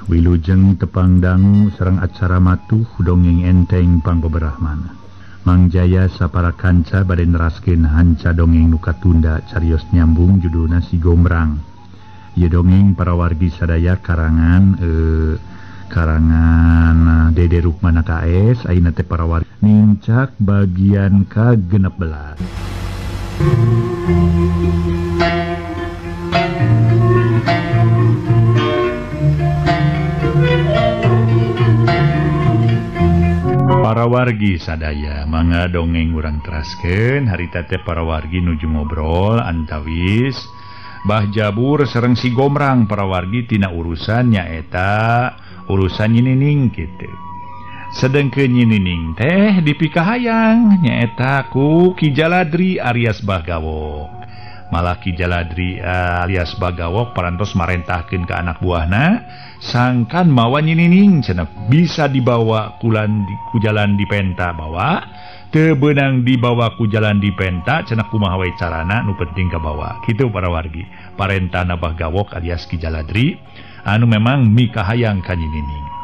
Wilujeng tepang dangu sareng acara matuh dongeng enteng pangbeberahmana. Mang Jaya sapara kanca bade neraskeun hanca dongeng nu katunda carios nyambung judulna Si Gombrang. Ieu dongeng para wargi sadaya karangan Dede Rukmana KS ayeuna teh para wargi nincak bagian ka-16. Para wargi sadaya mangga dongeng urang teraskeun harita teh para wargi nuju ngobrol antawis Bah Jabur sareng Si Gombrang para wargi tina urusan nyaeta urusan Nyinining kitu. Sedengkeun Nyinining teh dipikahayang nyaeta ku Ki Jaladri alias Bagawok. Malah Ki Jaladri alias Bagawok parantos marentahkeun ka anak buahna sangkan mawa Nyinining cenah bisa dibawa ku jalan dipenta bawa teu beunang dibawa ku jalan dipenta cenah kumaha wae carana nu penting kabawa kitu para wargi parentahna Bagawok alias Ki Jaladri anu memang mikahayang ka Nyinining.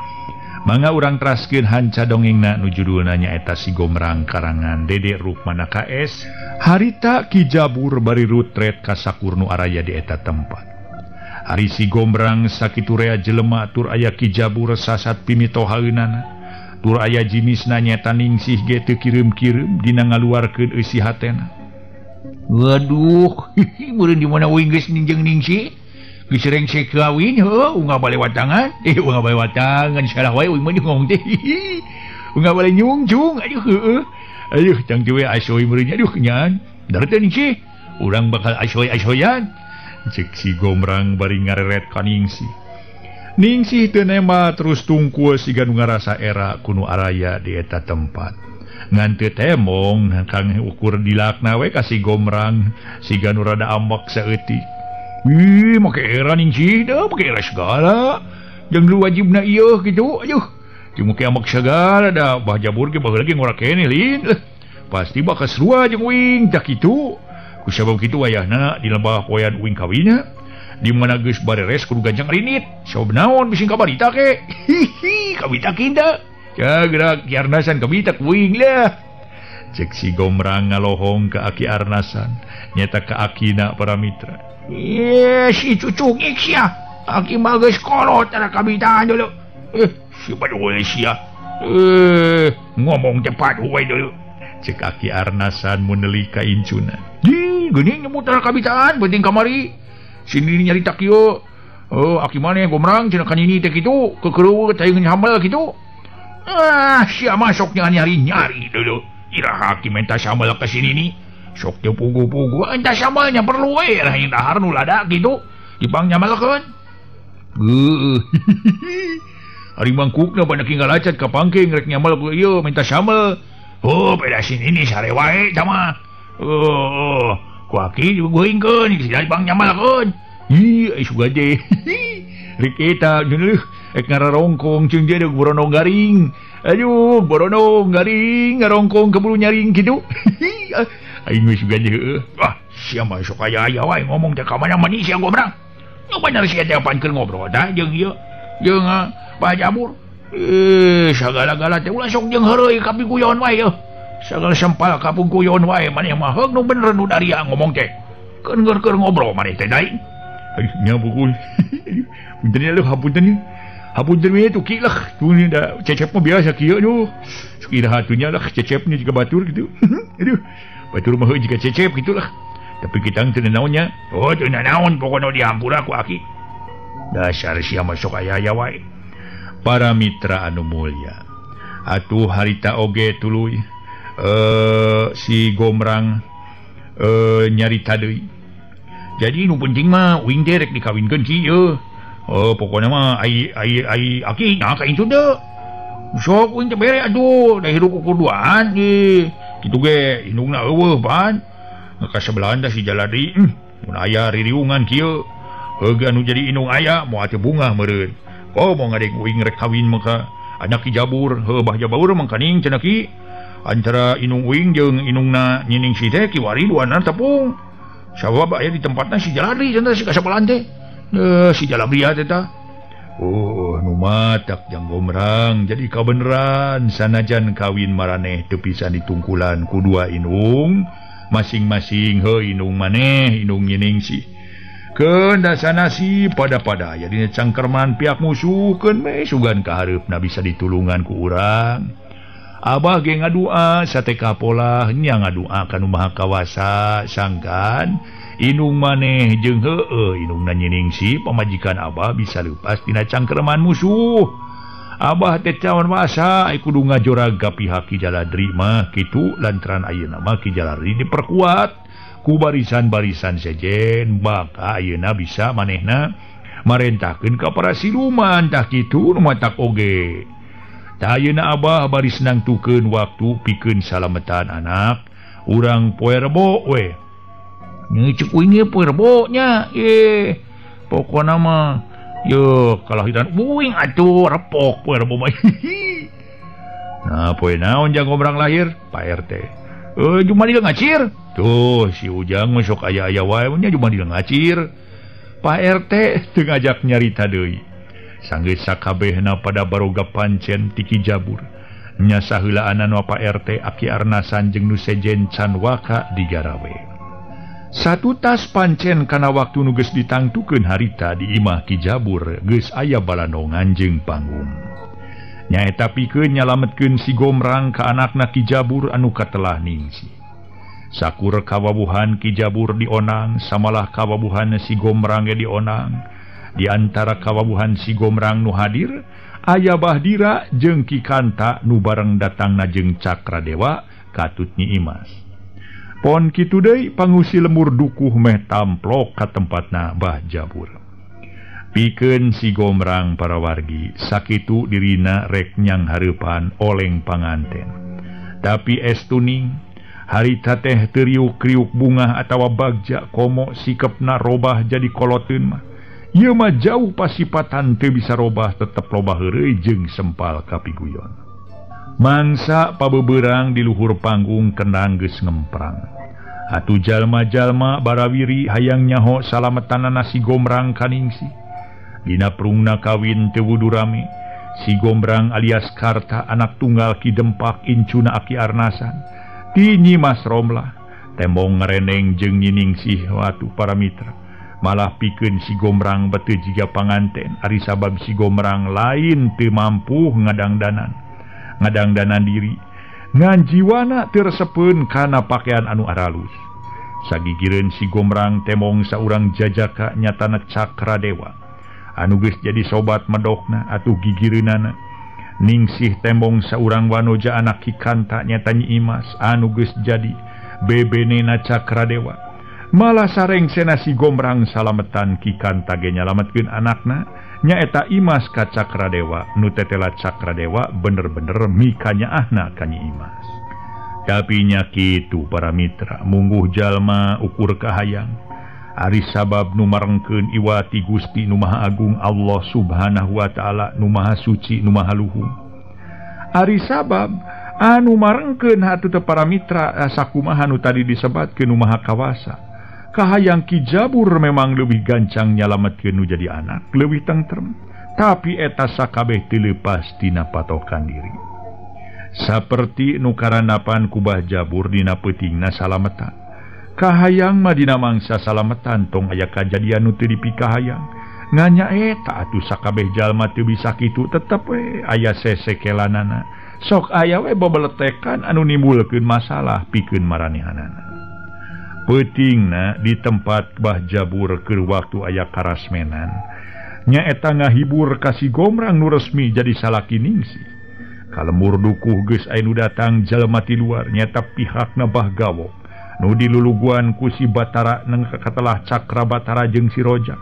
Mangga urang teraskeun hanca dongengna nu judulna nyaeta Si Gombrang karangan Dede Rukmana KS. Harita Ki Jabur bari rutret ka sakurnu araya di eta tempat. Hari Si Gombrang sakitu rea jelema tur aya Ki Jabur sasat pimitohaeunana. Tur aya jinisna nyaeta Ningsih ge teu kireum-kireum dina ngaluarkeun eusi hatena. Waduh, meureun di mana we geus ningjeng Ningsih? Geus reng kawin heuh unggal bale watangan. Unggal bale watangan salah wae uing mah ngomong teh. Unggal bale nyungjung aduh heueuh. Aduh cang teu we asoy meureun aduh nyan. Darat teh Ningsih. Urang bakal asoy-asoyan. Cek Si Gombrang bari ngareret ka Ningsih. Ningsih teu nema terus tungkul siga nu ngarasa era kuno araya di eta tempat. Ngan teu temong kang ukur dilakna we ka Si Gombrang siga nu rada ambak saeutik. Ih, make era Ningsih dah, make era segala. Jeung lu wajibna ieu kitu. Aduh. Cuma ke ambak segala dah. Bah Jabur ge baheula ge ngora kene lin. Pasti bakal sarua jeung uing tak kitu. Ku sabab kitu wayahna di lembah poean uing kawinna. Di mana geus bareres kudu ganjang rinit. Sabab naon bising kabarita ke? Hihi, kabita kinda. Ya gerak Ki Arnasan kabita uing lah. Cek Si Gombrang ngalohong ka Aki Arnasan. Nyata ka akina para mitra. Si cucung sia. Aki mah geus kolot ada kabitaan dulu. Si paduwe sia. Ngomong cepat we dulu. Cek Aki Arnasan mun neuli ka incuna. Di, geuning nyebut ada kabitaan penting kamari. Sini nyarita kieu. Aki maneh Gombrang cenah ka nyini teh kitu, kekeureuweut tayang hamel kitu. Sia masuk nyari-nyari dulu. Iraha Aki menta samel ka sini ni. Sok teu pugu-pugu entah samalnya perlu we lah yang dahar nu lada gitu dipang nyamalkeun. Ari mangkukna pada tinggal acat ka pangking rek nyamal ku ieu minta samel. Beda sini ni sare wae tama. Ku Aki goingkeun si dipang nyamalkeun. Ih sugade. Rek eta deuleuh ek ngararongkong jeung dia borono garing. Aduh borono garing ngarongkong keburu nyaring kitu. Aing geus gade heueuh. Sia mah sok aya wae ngomong teh ka mana mani sia Gombrang. Nu bener sia teh pan keur ngobrol tah jeung ieu. Jeung Bah Jabur. Sagala-gala teh ulah sok jeung heureuy ka piguyon wae yeuh. Sagala sempal ka piguyon wae maneh mah heug nu bener nu daria ngomong teh. Keur ngobrol maneh teh daing. Aduh nya pukul. Punten ya lu hapunten. Hapunten we tuh ki lah. Tuh da cecep mah biasa kieu aduh. Sekira hatunya lah cecepnya juga batur gitu. Aduh. Batur mah jika cecep gitulah. Tapi kita teu naonnya. Teu naon pokona dihampura ku Aki. Dasar sia masuk aya wae. Para mitra anu mulya. Atuh harita oge tuluy Si Gombrang nyarita deui. Jadi nu penting mah uing derek dikawinkeun kieu. Pokona mah ai Aki nah ka incu teu. Sok uing teh bere aduh da hirup kuduaan kitu ge indungna eueuh pan. Ka sebelahan da Si Jaladri mun aya ririungan kieu heug anu jadi indung aya moal teu bunga meureun. Mau ngadeng uing rek kawin maka anak Ki Jabur heuh Bah Jabur mangkaning cenah ki antara indung uing jeung indungna Nyiningsih teh kiwari duana tepung. Sabab aya di tempatna Si Jaladri cenah si ka sebelahan teh. Si Jaladri teh tah Oh numatak yang gomrang jadi kabeneran sanajan kawin maraneh tepisan ditungkulan kudua inung masing-masing he inung maneh inung nyining sih kehendak sanasi pada ya dina cangkerman pihak musuh keun me sugan kahareupna bisa ditulungan ku urang Abah ge ngadua sateka pola nya ngadua ka Nu Maha Kawasa sangkan inung maneh jeung heueuh inungna nyining si pamajikan Abah bisa leupas tina cangkereman musuh. Abah teh cawan masa kudu ngajorag ka pihak Ki Jaladri mah kitu lantaran ayeuna mah Ki Jaladri diperkuat ku barisan-barisan sejen maka ayeuna bisa manehna marentahkeun ka para siluman tah kitu nu matak oge. Tah ayeuna Abah bari senang tukeun waktu pikeun salametan anak urang poe Rebo we. Ngecek uing poe Rebo nya pokona mah yo kalahiran uing atuh repok poe Rebo mah. Nah poe naon jang gombrang lahir Pak RT. Cuma dia ngacir. Tuh si Ujang masuk aya-aya wae nya cuma dia ngacir. Pak RT teu ngajak nyarita deui. Sanggeus sakabehna pada baroga pancen tiki jabur nya saheulaanan Pak RT Aki Arnasan jeung nu sejen can waka digarawe satu tas pancen kana waktu nu geus ditangtukeun harita di imah Ki Jabur geus aya balandongan jeung panggung nyaeta pikeun nyalametkeun si gomrang ka anakna Ki Jabur anu katelah ningsi sakur kawabuhan Ki Jabur dionang samalah kawabuhan si gomrang ge dionang. Di antara kawabuhan si gomrang nu hadir aya Bahdira jeung Ki Kanta nu bareng datangna jeung Cakradewa katut Nyi Imas. Pon kitu deui pangusi lembur dukuh meh tamplok ka tempatna Bah Jabur. Pikeun si gomrang para wargi sakitu dirina rek nyang hareupan oleng panganten. Tapi estuning harita teh teu riuk-riuk bunga atawa bagja komo sikepna robah jadi koloteun mah. Ieu mah jauh pasipatan teu bisa robah tetep robah heureuy jeung sempal kapiguyon. Mangsa pabeberang di luhur panggung kenang geus ngemprang. Atuh jalma-jalma barawiri hayang nyaho salametanana si gomrang kaningsi. Dina prungna kawin teu wudu rame. Si gomrang alias Karta anak tunggal Ki Dempak incuna Aki Arnasan. Ti Nyi Mas Romlah tembong ngereneng jeung nyiningsih watu para mitra. Malah pikeun si gomrang bete jiga panganten ari sabab si gomrang lain teu mampu ngadangdanan diri ngan jiwana teu resepeun kana pakaian anu aralus sagigireun si gomrang temong saurang jajaka nyatana Cakradewa anu geus jadi sobat medokna atuh gigireunana ningsih tembong saurang wanoja anak Ki Kanta nyata Nyi Imas anu geus jadi bebenena Cakradewa. Malah sareng sena si gomrang salametan Ki Kanta ge nyalametkeun anakna nyaeta Imas ka Cakradewa nu tetela Cakradewa bener-bener mikanyaahna ka Nyi Imas. Tapi nya kitu para mitra mungguh jalma ukur kahayang ari sabab nu marengkeun iwati Gusti nu Maha Agung Allah Subhanahu wa taala nu Maha Suci nu Maha Luhur. Ari sabab anu marengkeun hatu teu para mitra sakumaha nu tadi disebatkeun nu Maha Kawasa. Kahayang Ki Jabur memang lebih gancang nyalametkeun nu jadi anak, leuwih tentrem, tapi eta sakabeh teu leupas tina patokan diri. Saperti nu karanapan ku Bah Jabur dina peutingna salametan. Kahayang mah dina mangsa salametan tong aya kajadian nu teu dipikahayang. Nganya eta atuh sakabeh jalma teu bisa kitu tetep we aya sesekelanana. Sok aya we babeletekan anu nimbulkeun masalah pikeun maranehanana. Peutingna di tempat Bah Jabur keur waktu aya karasmenan nyaeta ngahibur ka si gomrang nu resmi jadi salaki ningsi. Kalembur dukuh geus aya nu datang jalma ti luar nyaeta pihakna Bah Gawok nu diluluguan ku si Batara neng katelah Cakrabatara jeung si Rojak.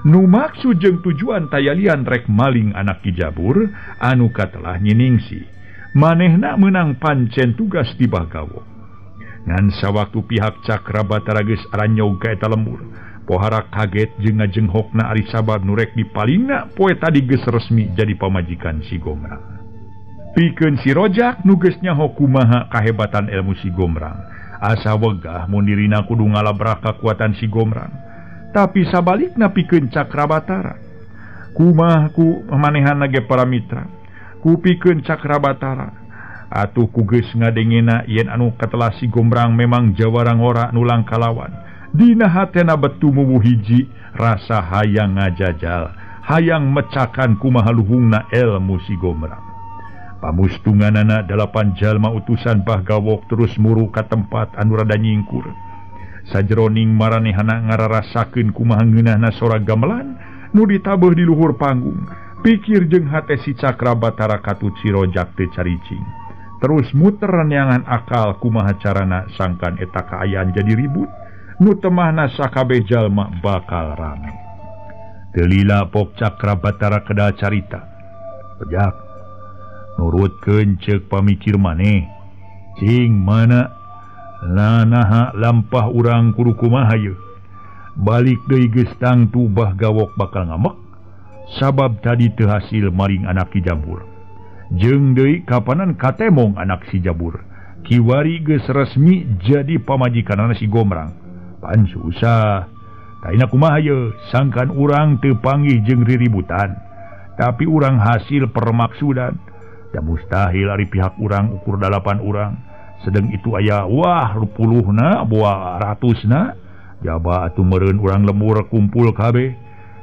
Nu maksud jeung tujuan tayalian rek maling anak Ki Jabur anu katelah Nyi Ningsih. Manehna meunang pancen tugas di Bah Gawok. Ngan sawaktu pihak Cakrabatara geus aranyog ka eta lembur pohara kaget jeung ngajenghokna ari sabab nu rek dipalingna poe tadi geus resmi jadi pamajikan si gomrang. Pikeun si Rojak nu geus nyaho kumaha kahebatan ilmu si gomrang asa wegah mun dirina kudu ngalabrak kakuatan si gomrang. Tapi sabalikna pikeun Cakrabatara Kumaku manehan nage para mitra kupikeun Cakrabatara atuh kugeus ngadengena yen anu katelah si Gombrang memang jawarang ora nulang kalawan dina hatena betu mubuh hiji rasa hayang ngajajal hayang mecakan kumaha luhungna ilmu si Gombrang. Pamustunganana 8 jalma utusan Bah Gawok terus muru ka tempat anu rada nyingkur sajroning maranehana ngararasakeun kumaha ngeunahna sora gamelan nu ditabeuh di luhur panggung. Pikir jeung hate si Cakrabatara katut si Rojak teu caricing. Terus muter neangan akal kumaha carana sangkan eta kaayaan jadi ribut nu temahna sakabeh jalma bakal rame. Teu lila pok Cakrabatara kedah carita. Rojak nurutkeun ceuk pamikir maneh. Cing mana lanaha lampah urang kudu kumaha yeuh. Balik deui geus tangtu Bah Gawok bakal ngamek sabab tadi teu hasil maring anak si Jabur. Jeung deui kapanan katemong anak si Jabur. Kiwari geus resmi jadi pamajikanana si Gombrang. Pan susah. Taina kumaha yeuh sangkan urang teu panggih jeung riributan. Tapi urang hasil permaksudan. Da mustahil ari pihak urang ukur 8 urang. Sedeng itu aya wah 10na boa 100na. Jaba atuh meureun urang lembur kumpul kabeh.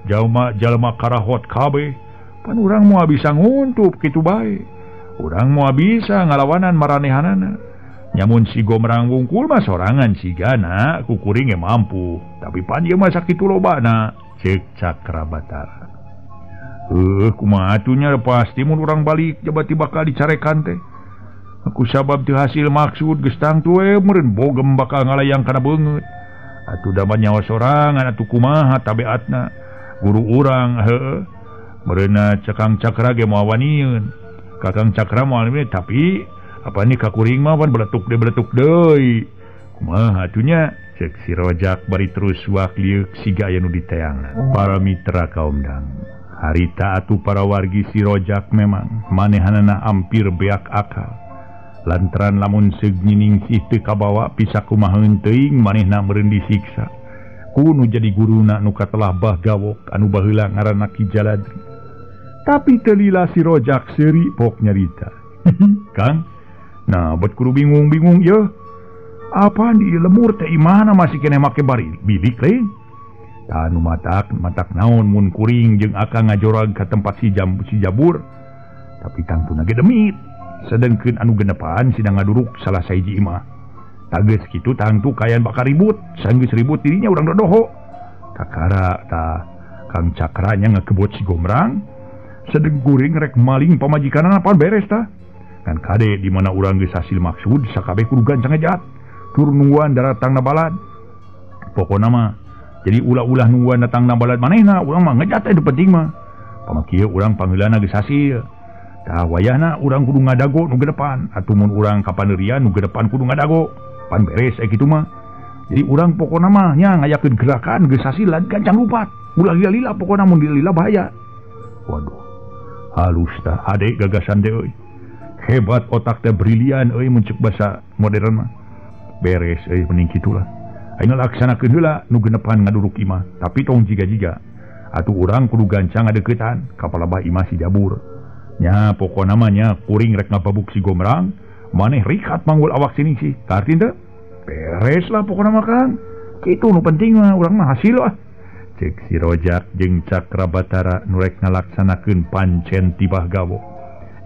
Jalma karahot kabeh. Pan urang moal bisa nguntup kitu bae. Urang moal bisa ngalawanan maranehanana. Nyamun si Gombrang wungkul mah sorangan sigana kukuring ge mampu. Tapi pan ieu mah sakitu lobana ceuk Cakrabatara. Kumaha atunya pasti mun urang balik jabati bakal dicarekan teh. Aku sabab teu hasil maksud geus tangtu we meureun bogem bakal ngalayang kana beungeut. Atuh da nyawa sorangan atuh kumaha tabeatna guru urang heueuh meureunna Cakang Cakra ge moal wanieun Kakang Cakra moal tapi apa ni kakuring mah pan beletuk deui kumaha atunya ceuk si Rojak bari terus suak liuk siga aya nu diteangna. Para mitra kaum dang harita atuh para wargi si Rojak memang manehanana hampir beak akal. Lantaran lamun seug nyiningsih teu kabawa pisah kumahaeun teuing manehna meureun disiksa. Kudu jadi guruna nu katelah Bah Gawok anu baheula ngaranna Ki Jaladri. Tapi teu lila si Rojak seuri pok nyarita. Kang, nah bet kudu bingung-bingung yeuh. Apaan di lemur teh imana masih kene make bari bilik lain. Tah anu matak naon mun kuring jeung akang ngajorag ka tempat si Jabur. Tapi tangtuna ge demit. Sedengkeun anu genepan sidang ngaduruk salah sahiji imah. Tageus kitu tangtu kayan bakal ribut, sanggeus ribut dirinya urang dodoho. Kakara tah Kang Cakranya ngakebot si Gombrang, sedeng guring rek maling pamajikanana pan beres tah. Kan kade di mana urang geus hasil maksud sakabeh kudu gancang ngejat. Tur nungguan daratangna balad. Pokona mah jadi ulah-ulah nungguan datangna balad manehna urang mah ngejat aya penting mah. Pamakieu urang pangheulana geus hasil. Tah wayahna urang kudu ngadago nu gedepan atuh mun urang ka paneurian nu gedepan kudu ngadago pan beres kitu mah. Jadi urang pokona mah nya ngayakeun gerakan geus hasilan gancang lupat ulah lila pokona mun dilila bahaya. Waduh halus tah ade gagasan teh euy hebat otak teh brilian euy mun ceuk basa modern mah beres euy mending kitulah ayeuna laksanakeun heula nu genepan ngaduruk imah tapi tong jiga-jiga atuh urang kudu gancang ngadeuketan ka palabah imah si Jabur. Nya pokona mah nya kuring rek ngababuk si Gombrang maneh rikat manggul awak sini sih kartin teh beres lah pokona mah Kang kitu nu penting mah urang mah hasil ah ceuk si Rojak jeung Cakrabatara nu rek ngalaksanakeun pancen ti Bah Gawok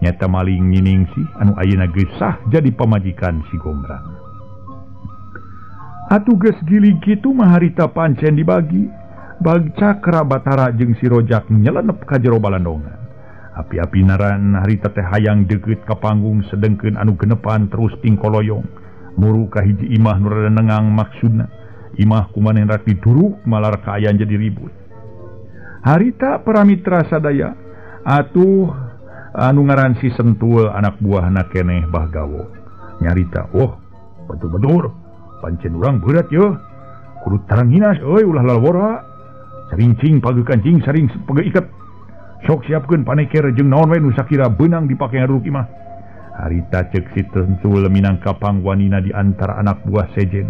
nyata maling nyining sih anu ayeuna geus sah jadi pamajikan si Gombrang. Atuh geus gilig kitu mah harita pancen dibagi bag Cakrabatara jeung si Rojak nyelenep ka jero balandongan. Api-api naran harita teh hayang deukeut ka panggung sedengkeun anu genepan terus tingkoloyong muru ka hiji imah nu rada nengang maksudna imah kumanen rak diduruk malar kaayaan jadi ribut. Harita para mitra sadaya atuh anu ngaran si Sentul anak buahna keneh Bah Gawok nyarita oh betul-betul pancen urang berat yeuh kudu taranginas euy ulah lalawora sarincing pageukan cing saring pageuiket. Sok siapkeun paneker jeung naon we nu sakira beunang dipake ngaduruk imah. Harita ceuk si Sentul minangka pangwanina di antara anak buah sejen.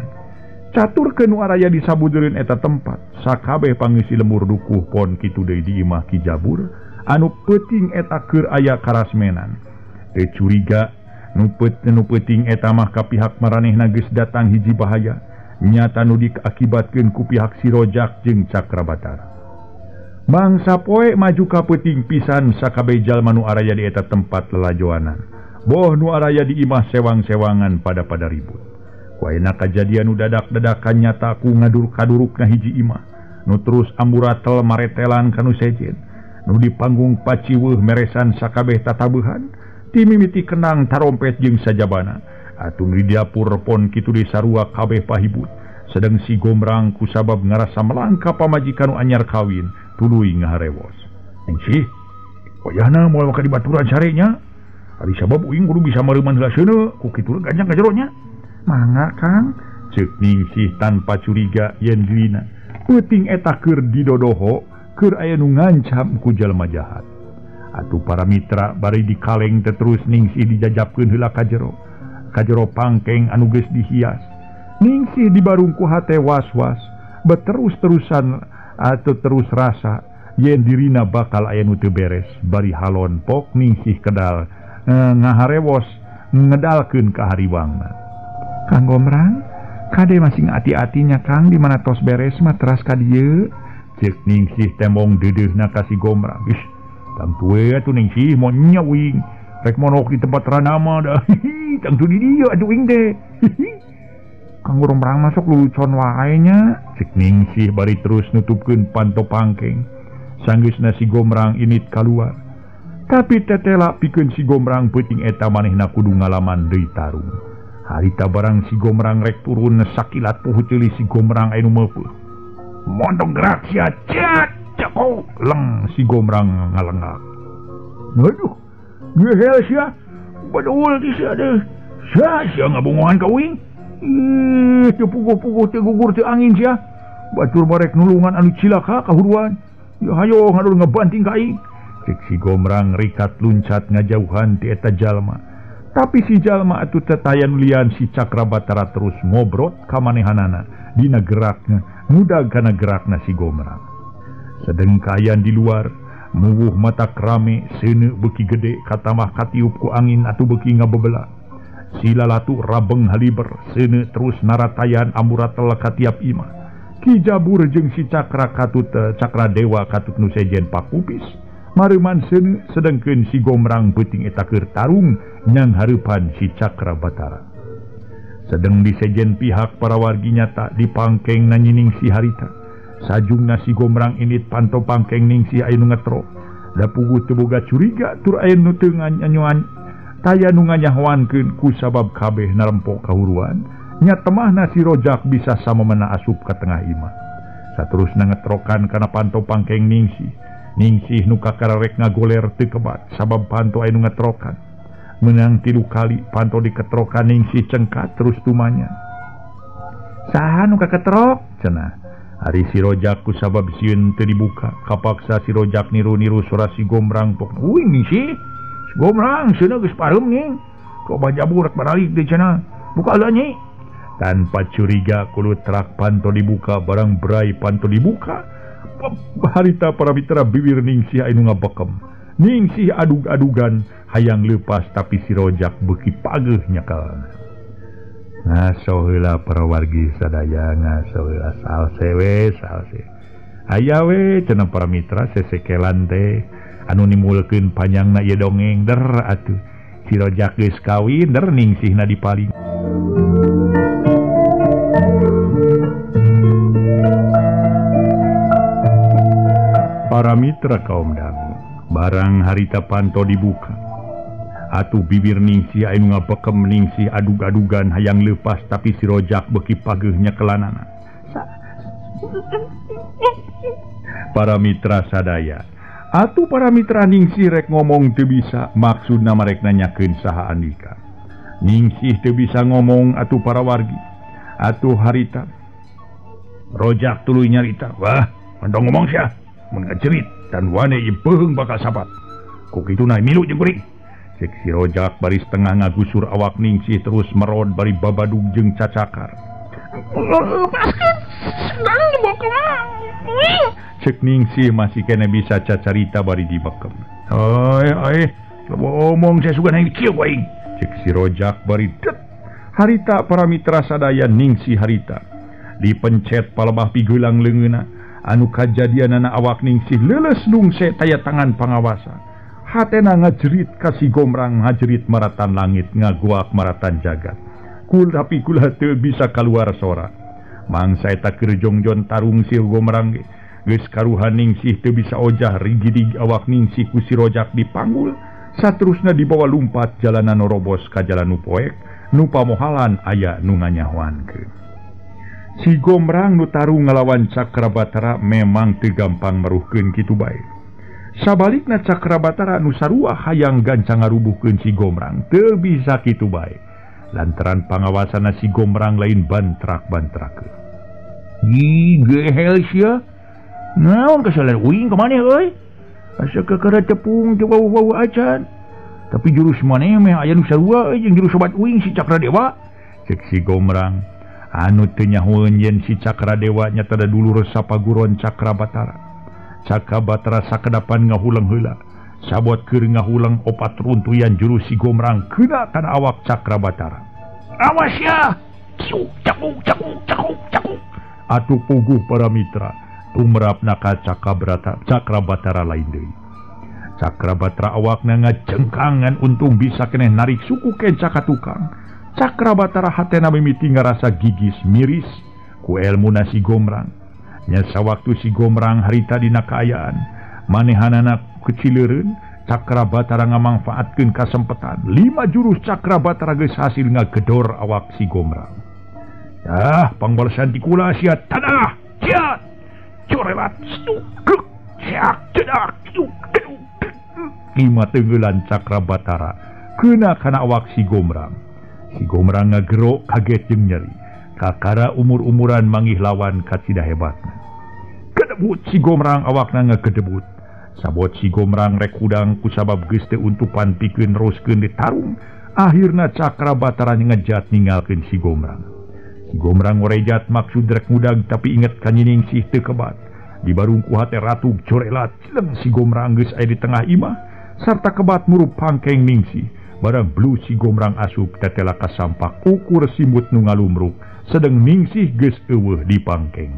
catur ke nuaraya disabudeun eta tempat sakabeh pangisi lemur dukuh pon kitu deui di imah Ki Jabur anu peuting eta keur aya karasmenan. Teu curiga nu peuting eta mah ka pihak maranehna geus datang hiji bahaya nyata nu diakibatkeun ku pihak si Rojak jeung Cakrabatara. Mangsa poe maju ka peuting pisan sakabeh jalma nu araya di eta tempat lelajoanan. Boh nu araya di imah sewang-sewangan pada ribut. Kuaina kajadian nu dadak-dadakan nyata ku ngadur-kadurukna hiji imah nu terus amburatel maretelan kanu sejen nu di panggung paciweuh meresan sakabeh tatabeuhan ti mimiti kenang tarompet jeung sajabana atuh di dapur pon kitu deui sarua kabeh pahibut sedang si Gombrang kusabab ngarasa melangka pamajikan nu anyar kawin tuluy ngaharewos. Engsi koyana moal maka dibaturan sarenya ari sabab uing kudu bisa mareuman heula seuneu ku kitu ganjang ka jero nya. Mangga Kang ceuk Ningsih tanpa curiga yen dirina peuting eta keur didodoho keur aya nu ngancam ku jalma jahat. Atuh para mitra bari dikaleng teh terus Ningsih dijajabkeun heula ka jero pangkeng anu geus dihias. Ningsih dibarung ku hate was-was beterus-terusan atuh terus rasa yen dirina bakal aya nu teu beres. Bari halon pok Ningsih kedal ngaharewos ngedalkeun ka hariwangna. Kang Gombrang, kade masing hati-hatinya Kang di mana tos beres matras ka dieu. Ceuk Ningsih tembong deudeuhna ka si Gombrang. Ih, tang tue atuh Ningsih moal nya uing. Rek monok di tempat ranama dah. Tang tu di dieu atuh uing teh. Kang Gombrang masuk lulucon wae nya. Ceuk Ningsih bari terus nutupkeun panto pangkeng. Sanggeusna si Gombrang init kaluar. Tapi tetela pikeun si Gombrang peuting eta manehna kudu ngalaman deui tarung. Harita barang si Gombrang rek turun sakilat puhu ceuli si Gombrang anu meupeuh. Montong gerak sia cat cakok leng si Gombrang ngalengak. Waduh, ngehel sia. Badul di sia deh. Sia ngabungohan ka uing. Teu puguh-puguh teu gugur teu angin sia. Batur barek nulungan anu cilaka kahuruan. Ya hayo ngadur ngabanting ka aing. Cek si Gombrang rikat luncat ngajauhan ti eta jalma. Tapi si jalma atuh tetayan lian si Cakrabatara terus ngobrot ka manehanana dina gerakna mudag kana gerakna si Gombrang. Sedengkayan di luar muwuh matak rame seuneu beuki gede katamah katiup ku angin atuh beuki ngabebela. Si lalatu rabeng haliber seuneu terus naratayan amburatel ka tiap imah. Ki Jabur jeung si Cakradewa katut nu sejen pakupis. Mareuman seuneu sedengkeun si Gombrang peuting eta keur tarung nyang hareupan si Cakrabatara. Sedeng di sejen pihak para wargi nyata di pangkeng na Ningsih harita. Sajungna si Gombrang init panto pangkeng Ningsih aya nu ngetro. Da puguh teu boga curiga tur aya nu teu nganyuan taya nu nganyahwankeun ku sabab kabeh narempok kahuruan. Nya temahna si Rojak bisa samemena asup ka tengah imah. Saterusna ngetrokan kana panto pangkeng Ningsih. Ningsih nu kakararek ngagoler teu kebat sabab panto aya nu ngetrokan. Menang 3 kali panto diketrokan Ningsih cengkat terus tumanya. Saha nu kaketrok cenah. Ari si Rojak ku sabab sieun teu dibuka kapaksa si Rojak niru-niru suara si Gombrang pok. Uing Ningsih, si Gombrang seuneu geus pareum ning. Kok bajabur rek baralik deui cenah. Buka heula nyi. Tanpa curiga kudu trak panto dibuka barang berai panto dibuka. Harita para mitra bibir Ningsih anu ngabekem. Ningsih adug-adugan hayang leupas tapi si Rojak beuki pageuh nyakalna. Ngaso heula para wargi sadaya ngaso heula salse. Aya we cenah para mitra sesekelan teh anu nimulkeun panjangna ieu dongeng der atuh. Si Rojak geus kawin der Ningsihna dipaling. Para mitra kaum dangu, barang harita panto dibuka. Atuh bibir Ningsih anu ngabekem Ningsih adug-adugan hayang leupas tapi si Rojak beuki pageuh nyakelanana. Para mitra sadaya, atuh para mitra Ningsih rek ngomong teu bisa maksudna marek nanyakeun saha andika. Ningsih teu bisa ngomong atuh para wargi. Atuh harita Rojak tuluy nyarita. Wah, mendong ngomong sia. Mun ngacerit dan wane ieu peung bakal sabat. Ku kituna milu jeung kuring. Cek si Rojak bari setengah ngagusur awak Ningsih terus merod bari babadug jeung cacakar. Lepaskan. Sedang dibekem. Cek Ningsih masih kena bisa cacarita bari dibekem. Lebo omong saya suka nang kieu aing. Cek si Rojak bari det. Harita para mitra sadaya Ningsih harita. Dipencet palebah pigulang leungeuna. Anu kajadianana awak Ningsih leuleus nungse taya tangan pangawasa. Hatena ngajerit ka si Gomrang ngajerit maratan langit ngaguak maratan jagat. Tapi kula teu bisa keluar sora. Mangsa eta keur jongjon tarung si Gomrang ge. Geus karuhan Ningsih teu bisa ojah rigidig awak Ningsih ku si Rojak dipanggul. Saterusna dibawa lumpat jalanan robos ka jalan nu poek nu pamohalan aya nu nganyahoankeun. Si Gomrang nu tarung ngalawan Cakrabatara memang teu gampang meruhkeun kitu bae. Sabalikna Cakrabatara nu sarua hayang gancang ngarubuhkeun si Gomrang teu bisa kitu bae. Lantaran pangawasana si Gomrang lain bantrak-bantrakeun. Gehel sia. Naon kasalan uing ka maneh euy? Asa kakara tepung teu wau-wau acan. Tapi jurus maneh meh aya nu sarua jeung jurus sobat uing si Cakradewa. Cek si Gomrang. Anu teu nyahoeun yen si Cakradewa nya tada dulur sapaguron Cakrabatara. Cakrabatara sakedapan ngahulang heula. Sabot keur ngahulang opat runtuyan jurus si Gomrang keuna kana awak Cakrabatara. Awas ya. Cakuk. Atuh puguh para mitra. Tumrapna ka Cakrabatara lain deui. Cakrabatara awakna ngajengkangan untung bisa keneh narik suku kenca ka tukang. Cakrabatara hatena mimiti ngarasa gigis miris ku elmuna si Gomrang. Nya sawaktu si Gomrang harita dina kaayaan manehanana kecileureun Cakrabatara ngamangfaatkeun kasempetan 5 jurus Cakrabatara geus hasil ngagedor awak si Gomrang. Pangbalesan ti kula sia tanah ciat corelat stuk seak cedak stuk lima tenggelan Cakrabatara keuna kana awak si Gomrang. Si Gomrang ngagero kaget jeung nyeri. Kakara umur-umuran manggih lawan kacida hebatna. Kedebut si Gomrang awakna ngagedebut. Sabot si Gomrang rek hudang kusabab geus teu untupan pikeun neruskeun ditarung. Akhirna Cakrabatara ngejat ninggalkeun si Gomrang. Si Gomrang ngorejat maksud rek ngudang tapi inget ka Ningsih teu kebat. Di barung ku hate ratu corelat cileng si Gomrang geus aya di tengah imah sarta kebat murup pangkeng Ningsih. Barang blu si Gomrang asup tetela kasampak ukur simut nu ngalumruk sedeng Ningsih geus eueuh di pangkeng.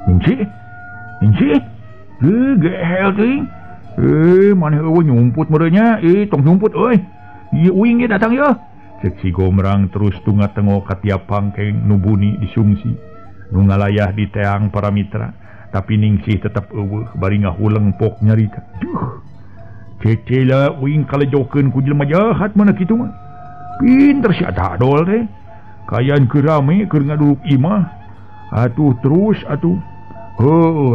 Ningsih? Gehel teuing. Maneh eueuh nyumput merenya, tong nyumput euy. Ieu uing ge datang ya. Cek si Gomrang terus tunga-tengok ka tiap pangkeng nu buni disungsi. Nu ngalayah di teang para mitra, tapi Ningsih tetep eueuh bari ngahuleng pok nyarita. Duh. Cecela uing kalejokeun ku jelema jahat mana kitu mah. Pinter si adol teh. Kayaan keur rame keur ngaduluk imah. Atuh terus atuh.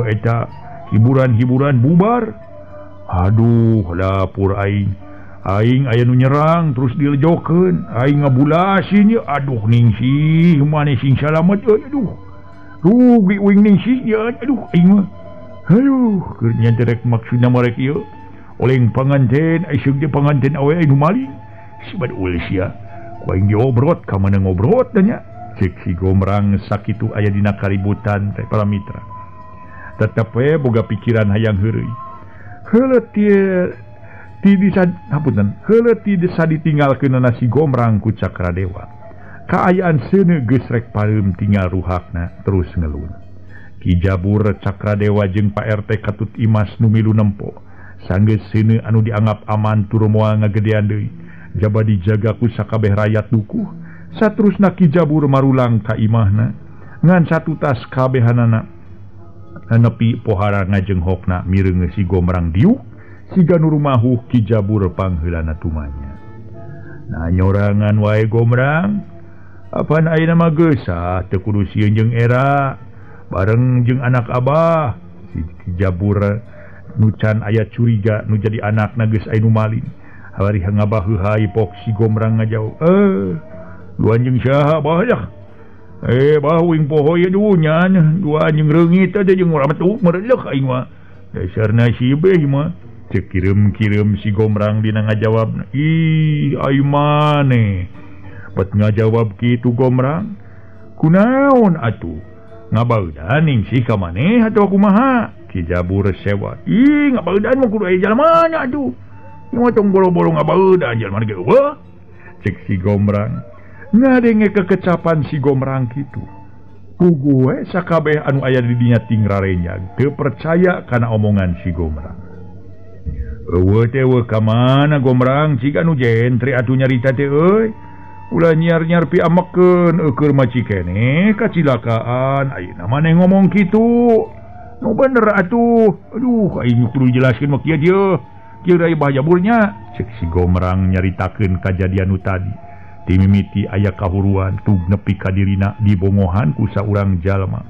Eta hiburan-hiburan bubar. Aduh, dapur aing. Aing aya nu nyerang terus dilejokeun. Aing ngabulasin ya. Aduh Ningsih, mane sing salamet euy aduh. Rugi uing Ningsih ya. Aduh aing mah. Aduh, keur nyanterek maksudna marek ieu. Oleh panganten, aisug di panganten awe anu maling. Si badul sia. Ku aing diobrot ka mana ngobrot tanya. Cek si Gomrang sakitu aya dina kaributan teh para mitra. Tetep we boga pikiran hayang heureuy. Heuleuh ti desa ditinggalkeunna si Gomrang ku Cakradewa. Kaayaan seuneu geus rek pareum tinggal ruhakna terus ngeulun. Ki Jabur Cakradewa jeung Pak RT Katut Imas nu milu nempo. Sanggeus seuneu anu dianggap aman turu moal ngagedean deui. Jaba dijaga ku sakabeh rakyat dukuh. Saterusna Ki Jabur marulang ka imahna. Ngan satu tas kabehanana nepi pohara ngajenghokna mireung si Gomrang diuk. Siga nu rumahuh Ki Jabur pangheulana tumanya. Nah nyorangan wae Gomrang. Apaan ayeuna mah geus teu kudu sieun jeung era bareng jeung anak abah. Si Ki Jabur nucan aya curiga nu jadi anak geus aya nu maling. Hari ngabah heuhai pok si Gomrang ngajauh. Dua anjing saha bah ya. Bah wing poho ya dunya dua anjing reungit teh jeung urang metuk mereuleuh aing mah. Dasarna si beh mah. Cek kirim si Gomrang dina ngajawab. Ih, ai maneh. Bet ngajawab kitu Gomrang. kunaon atuh ngabaudan ningsih ka maneh atuh kumaha Ki Jabur sewa ih ngabaudan mah kudu aya jalmana atuh ieu mah tong boro-boro ngabaudan jalmana ge eueuh cek si Gombrang ngadenge kekecapan si Gombrang kitu pugue sakabeh anu aya di dinya ting rarenyag teu percaya kana omongan si Gombrang eueuh teh eueuh ka mana Gombrang cik anu jentre atuh nyarita teh euy ulah nyiar-nyiar pi amekeun eukeur maci keneh kacilakaan ayeuna maneh ngomong kitu nu bener atuh aduh aing kudu jelaskeun mah kieu kieu aya Bah Jaburnya cek si Gombrang nyaritakeun kajadian nu tadi ti mimiti aya kahuruan tug nepi ka dirina dibongohan ku saurang jalma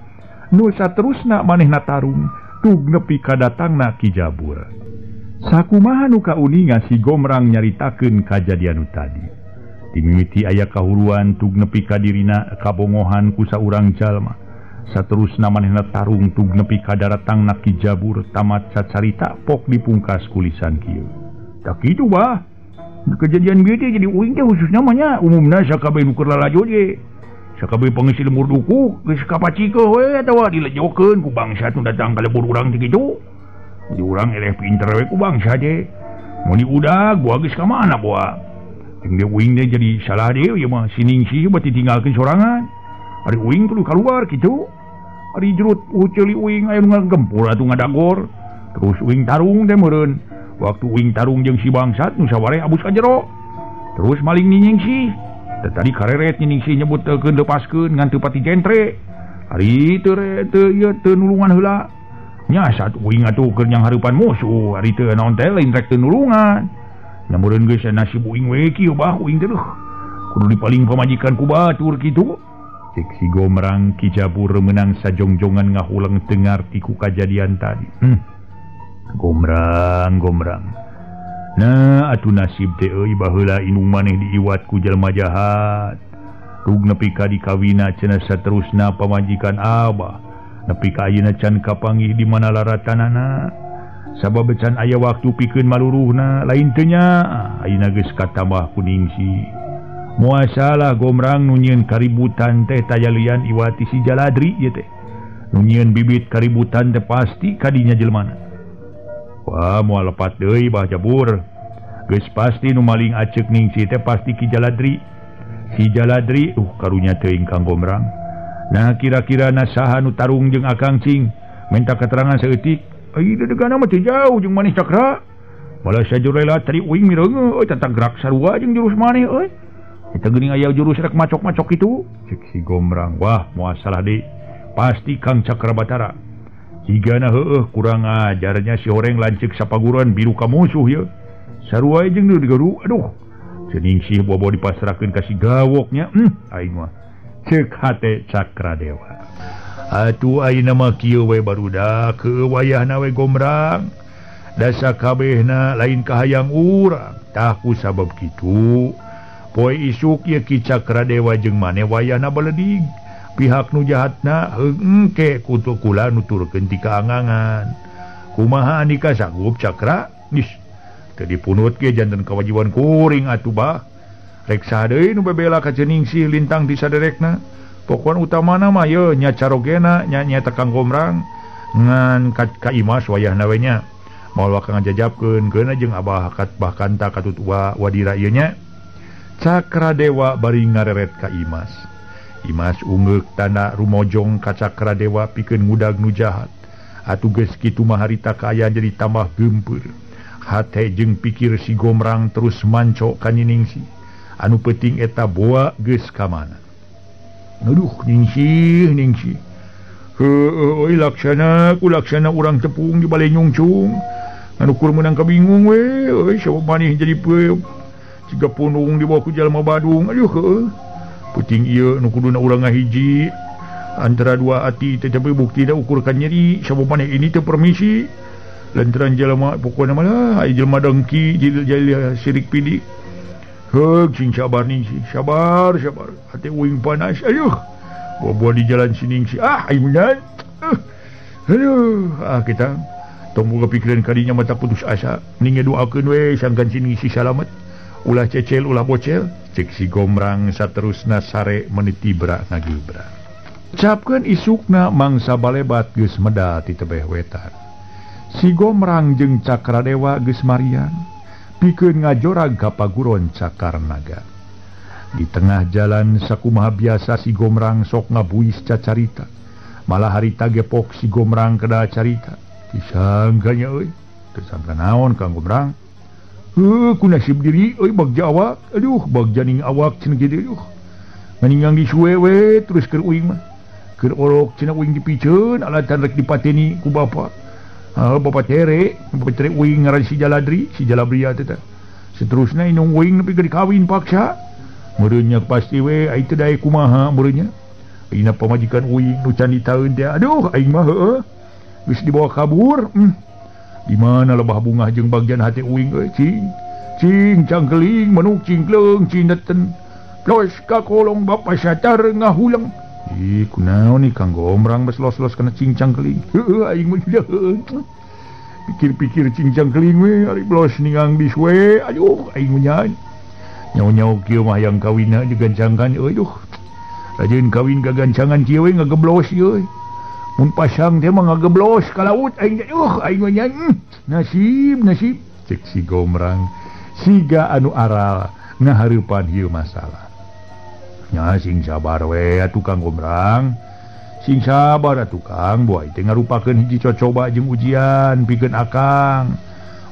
nu saterusna manehna tarung tug nepi ka datangna Ki Jabur sakumaha nu kauningan si Gombrang nyaritakeun kajadian nu tadi dimimiti aya kahuruan tug nepi ka dirina kabongohan ku saurang jalma saterusna manehna tarung tug nepi ka daratangna Ki Jabur tamat sacarita pok dipungkas kulisan kieu tak kitu Bah kejadian bieu teh jadi uing teh khususna mah nya umumna sakabeh nu keur lalajo ge sakabeh pangisi lemur duku geus kapacikeun we atawa dilejokeun ku bangsa nu datang ka lembur urang teh kitu jadi urang eleh pinter we ku bangsa teh mun diudag boa geus ka mana boa jeung dia uing dia jadi salah dia ya mah siningsih berarti tinggalkeun sorangan ari uing kudu kaluar kitu ari jerut uceuli uing aya nu ngagempur atuh ngadagor terus uing tarung teh meureun waktu uing tarung jeung si bangsat nu sawareh abus ka jero terus maling niningsih tadi kareret niningsih nyebutkeun lepaskeun ngan teu pati jentre ari teu ieu teu nulungan heula nya sat uing atuh keur nyang hareupan musuh ari teu naon teh lain rek teu nulungan namun geus nasib uing we kieu Bah uing teh kudu dipaling pamajikan ku batur kitu cek si Gombrang Ki Jabur meunang sajongjongan ngahulang teu ngarti ku kajadian tadi Gombrang nah atuh nasib teh euy baheula inung maneh diiwat ku jalma jahat tug nepi ka dikawina cenah saterusna pamajikan Abah nepi ka ayeuna can kapanggih di mana laratanana sabab can aya waktu pikeun maluruhna lain teu nya ayeuna geus katambah ku ningsih moal salah Gombrang nu nyieun kaributan teh tayalian iwati si Jaladri ieu teh nu nyieun bibit kaributan teh pasti kadinya jelmana wah moal lepat deui Bah Jabur geus pasti nu maling aceuk ningsih teh pasti Ki Jaladri si Jaladri karunya teuing Kang Gombrang nah kira-kira nasaha nu tarung jeung Akang Cing minta keterangan saeutik ai dedegana mah teu jauh jeung maneh Cakra malah sajureula tadi uing mireungeun euy tentang gerak sarua jeung jurus maneh euy eta geuning aya jurus rek macok-macok kitu cek si Gombrang wah moal salah deui pasti Kang Cakra Batara jigana heueuh kurang ajarnya si horeng lanceuk sapaguruan biru ka musuh ye sarua jeung digaru aduh cening sih bobo dipasrahkeun ka si gawoknya aing mah ceuk hate Cakra Dewa atuh ayeuna mah kieu we barudak ke wayahna we Gombrang da sakabehna lain kahayang urang tah ku sabab kitu poe isuk ieu Ki Cakra Dewa jeung maneh wayahna baledig pihak nu jahatna engke kutu kula nuturkeun ti kaangangan kumaha andika sanggup Cakra nis teu dipunut ge janten kawajiban kuring atuh Bah rek saha deui nu bebela ka ceningsih lintang di saderekna pokokna utamana mah ye nya carogena nya Kang Gombrang ngan ka Imas wayahna we nya moal wakang ngajajabkeun geuna jeung Abah kat Bah Kanta katut wadira ieu nya Cakra Dewa bari ngareret ka Imas ungeuk tanda rumojong ka Cakra Dewa pikeun ngudag nu jahat atuh geus kitu mah harita kaaya jadi tambah geumpeur hate jeung pikir si Gombrang terus manco ka Ningsih anu penting eta boa geus ka mana aduh Ningsih heueuh laksana urang tepung di balai nyungcung anu kur meunang kabingung we euy sabab maneh jadi ciga punung dibawa ku jalma Badung aduh heueuh puting ieu nu kuduna urang ngahiji antara dua ati teh tapi bukti da ukurkan nyeri sabab maneh ini teh permisi lantaran jalma pokona mah ai jalma dengki jadi sirik pidik cing sabar Ningsih sabar hati uing panas ayuh buah di jalan Ningsih aing beunyan aduh kita tong boga pikiran kadinya mata putus asa ning doakeun we sangkan Ningsih salamet ulah cecel ulah bocel cek si Gombrang saterusna sare meniti bra ngagibra capkeun isukna mangsa balebat geus medal ti tebeh wetan. Si Gomrang jeung Cakradewa geus marian pikeun ngajorag ka paguron Cakarnaga. Di tengah jalan sakumaha biasa si Gomrang sok ngabuis cacarita. Malah harita gepok si Gomrang kada carita. Disangkanya euy, teu sangka naon Kang Gomrang? Ku nasib diri euy bagja awak. Aduh, bagja ning awak cenah kitu aduh. Maningang disuwe terus keur uing mah. Keur orok cenah uing dipiceun alatan rek dipateni ku bapa. Bapak tere uing ngaran si Jaladri, si Jalabria teh. Seterusna inung uing nepi ka dikawin paksa. Meureunnya pasti we ai teu dae kumaha meureunnya. Ayeuna pamajikan uing nu can ditaeun teh. Aduh aing mah heueuh. Geus dibawa kabur. Di mana lebah bungah jeung bagian hati uing euy cing cangkeling manuk cingkleung cineten. Los ka kolong bapa satar ngahulang. Kunaon ni Kang Gomrang bes los-los kana cincang keling. Heueuh aing mah pikir-pikir cincang keling we ari blos ningang bis we. Aduh aing mah nyau-nyau kieu mah yang kawinna digancangkan euy duh. Rajin kawin gagancangan kieu we ngageblos euy. Mun pasang teh mah ngageblos ka laut aing aing mah nasib cek si Gomrang siga anu aral ngahareupan ieu masalah. Nya sing sabar we atuh Kang Gomrang. Sing sabar atuh Kang, boy teh ngarupakeun hiji cocoba jeung ujian pikeun akang.